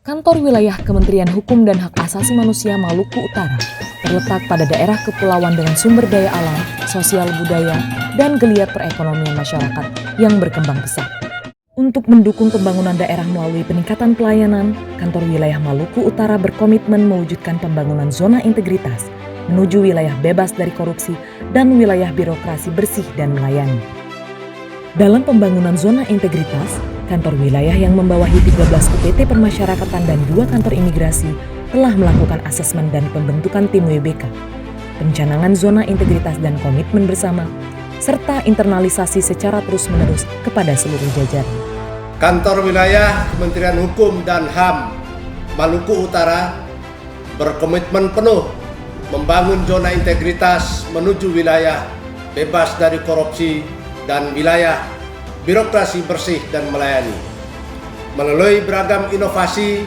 Kantor wilayah Kementerian Hukum dan Hak Asasi Manusia Maluku Utara terletak pada daerah kepulauan dengan sumber daya alam, sosial budaya, dan geliat perekonomian masyarakat yang berkembang pesat. Untuk mendukung pembangunan daerah melalui peningkatan pelayanan, Kantor Wilayah Maluku Utara berkomitmen mewujudkan pembangunan zona integritas menuju wilayah bebas dari korupsi dan wilayah birokrasi bersih dan melayani. Dalam pembangunan zona integritas, kantor wilayah yang membawahi 13 UPT permasyarakatan dan 2 kantor imigrasi telah melakukan asesmen dan pembentukan tim WBK, pencanangan zona integritas dan komitmen bersama, serta internalisasi secara terus-menerus kepada seluruh jajaran. Kantor Wilayah Kementerian Hukum dan HAM Maluku Utara berkomitmen penuh membangun zona integritas menuju wilayah bebas dari korupsi dan wilayah birokrasi bersih dan melayani. Melalui beragam inovasi,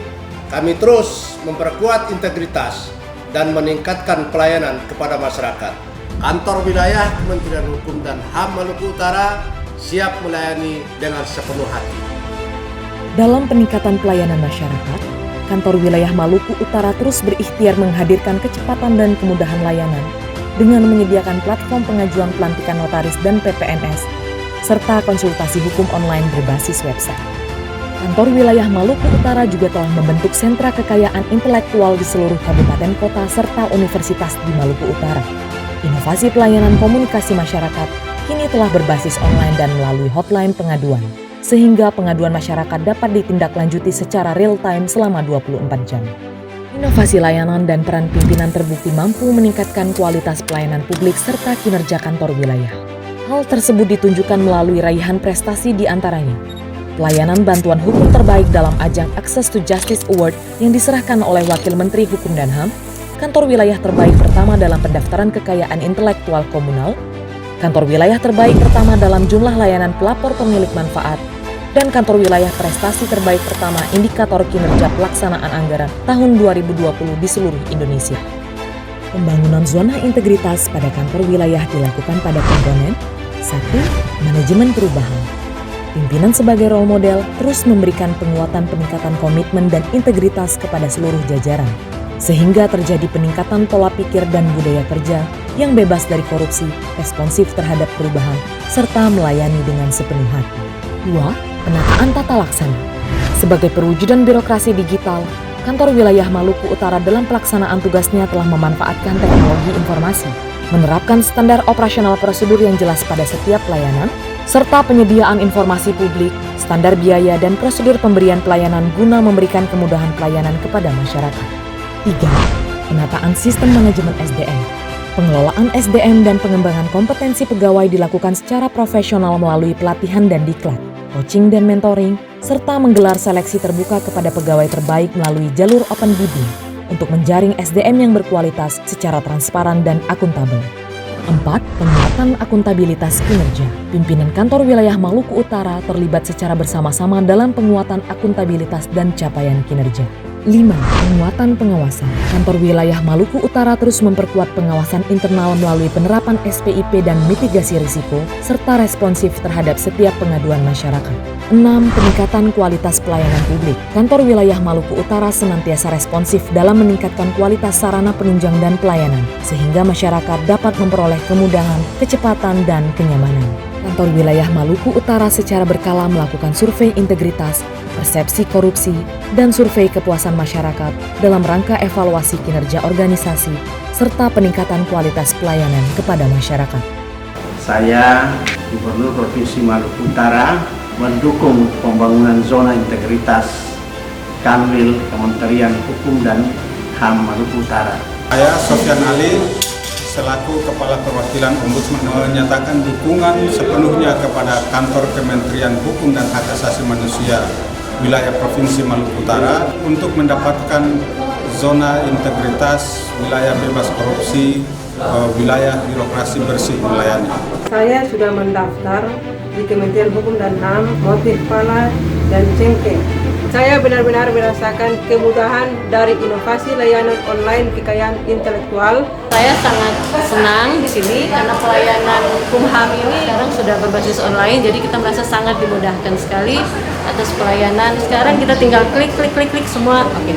kami terus memperkuat integritas dan meningkatkan pelayanan kepada masyarakat. Kantor Wilayah Kementerian Hukum dan HAM Maluku Utara siap melayani dengan sepenuh hati. Dalam peningkatan pelayanan masyarakat, Kantor Wilayah Maluku Utara terus berikhtiar menghadirkan kecepatan dan kemudahan layanan dengan menyediakan platform pengajuan pelantikan notaris dan PPNS, serta konsultasi hukum online berbasis website. Kantor Wilayah Maluku Utara juga telah membentuk sentra kekayaan intelektual di seluruh kabupaten kota serta universitas di Maluku Utara. Inovasi pelayanan komunikasi masyarakat kini telah berbasis online dan melalui hotline pengaduan, sehingga pengaduan masyarakat dapat ditindaklanjuti secara real-time selama 24 jam. Inovasi layanan dan peran pimpinan terbukti mampu meningkatkan kualitas pelayanan publik serta kinerja kantor wilayah. Hal tersebut ditunjukkan melalui raihan prestasi di antaranya pelayanan bantuan hukum terbaik dalam ajang Access to Justice Award yang diserahkan oleh Wakil Menteri Hukum dan HAM, kantor wilayah terbaik pertama dalam pendaftaran kekayaan intelektual komunal, kantor wilayah terbaik pertama dalam jumlah layanan pelapor pemilik manfaat, dan kantor wilayah prestasi terbaik pertama indikator kinerja pelaksanaan anggaran tahun 2020 di seluruh Indonesia. Pembangunan zona integritas pada kantor wilayah dilakukan pada komponen 1. Manajemen perubahan. Pimpinan sebagai role model terus memberikan penguatan peningkatan komitmen dan integritas kepada seluruh jajaran, sehingga terjadi peningkatan pola pikir dan budaya kerja yang bebas dari korupsi, responsif terhadap perubahan, serta melayani dengan sepenuh hati. 2. Penataan tata laksana. Sebagai perwujudan birokrasi digital, Kantor Wilayah Maluku Utara dalam pelaksanaan tugasnya telah memanfaatkan teknologi informasi, menerapkan standar operasional prosedur yang jelas pada setiap pelayanan, serta penyediaan informasi publik, standar biaya dan prosedur pemberian pelayanan guna memberikan kemudahan pelayanan kepada masyarakat. 3. Penataan sistem manajemen SDM. Pengelolaan SDM dan pengembangan kompetensi pegawai dilakukan secara profesional melalui pelatihan dan diklat, coaching dan mentoring, serta menggelar seleksi terbuka kepada pegawai terbaik melalui jalur open bidding untuk menjaring SDM yang berkualitas secara transparan dan akuntabel. 4. Penguatan akuntabilitas kinerja. Pimpinan Kantor Wilayah Maluku Utara terlibat secara bersama-sama dalam penguatan akuntabilitas dan capaian kinerja. 5. Penguatan pengawasan. Kantor Wilayah Maluku Utara terus memperkuat pengawasan internal melalui penerapan SPIP dan mitigasi risiko, serta responsif terhadap setiap pengaduan masyarakat. 6. Peningkatan kualitas pelayanan publik. Kantor Wilayah Maluku Utara senantiasa responsif dalam meningkatkan kualitas sarana penunjang dan pelayanan, sehingga masyarakat dapat memperoleh kemudahan, kecepatan, dan kenyamanan. Kantor Wilayah Maluku Utara secara berkala melakukan survei integritas, persepsi korupsi, dan survei kepuasan masyarakat dalam rangka evaluasi kinerja organisasi, serta peningkatan kualitas pelayanan kepada masyarakat. Saya, Gubernur Provinsi Maluku Utara, mendukung pembangunan zona integritas Kanwil Kementerian Hukum dan HAM Maluku Utara. Saya, Sofyan Ali, selaku Kepala Perwakilan Ombudsman, menyatakan dukungan sepenuhnya kepada Kantor Kementerian Hukum dan Hak Asasi Manusia Wilayah Provinsi Maluku Utara untuk mendapatkan zona integritas, wilayah bebas korupsi, wilayah birokrasi bersih melayani. Saya sudah mendaftar di Kementerian Hukum dan HAM, Motif Pala dan Cengkeh. Saya benar-benar merasakan kemudahan dari inovasi layanan online kekayaan intelektual. Saya sangat senang di sini karena pelayanan hukum HAM ini sekarang sudah berbasis online, jadi kita merasa sangat dimudahkan sekali atas pelayanan. Sekarang kita tinggal klik semua, oke,